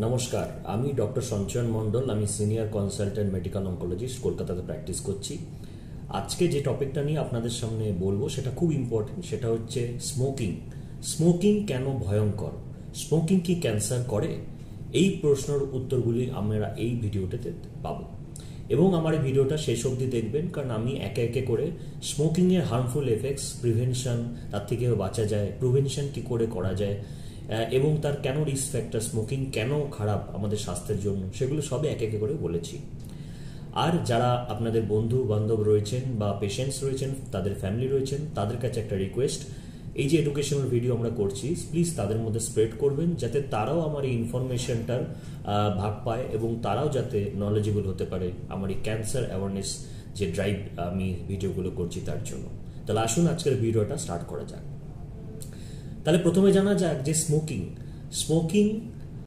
নমস্কার, আমি ডক্টর সঞ্চয়ন মণ্ডল। আমি সিনিয়র কনসালটেন্ট মেডিকেল অনকোলজিস্ট, কলকাতাতে প্র্যাকটিস করছি। আজকে যে টপিকটা নিয়ে আপনাদের সামনে বলবো সেটা খুব ইম্পর্টেন্ট। সেটা হচ্ছে স্মোকিং। স্মোকিং কেন ভয়ঙ্কর? স্মোকিং কি ক্যান্সার করে? এই প্রশ্নের উত্তরগুলি আমরা এই ভিডিওটাতে পাবো এবং আমার এই ভিডিওটা শেষ অবধি দেখবেন, কারণ আমি একে একে করে স্মোকিংয়ের হার্মফুল এফেক্টস, প্রিভেনশন, তার থেকে বাঁচা যায়, প্রিভেনশন কি করে করা যায় এবং তার কেন রিস্ক ফ্যাক্টর, স্মোকিং কেন খারাপ আমাদের স্বাস্থ্যের জন্য, সেগুলো সবই একে একে করে বলেছি। আর যারা আপনাদের বন্ধু বান্ধব রয়েছেন বা পেশেন্টস রয়েছেন, তাদের ফ্যামিলি রয়েছেন, তাদের কাছে একটা রিকোয়েস্ট, এই যে এডুকেশনাল ভিডিও আমরা করছি, প্লিজ তাদের মধ্যে স্প্রেড করবেন, যাতে তারাও আমার এই ইনফরমেশনটার ভাগ পায় এবং তারাও যাতে নলেজেবল হতে পারে আমার এই ক্যান্সার অ্যাওয়ারনেস যে ড্রাইভ আমি ভিডিওগুলো করছি তার জন্য। তাহলে আসুন আজকের ভিডিওটা স্টার্ট করা যাক। তাহলে প্রথমে জানা যাক যে স্মোকিং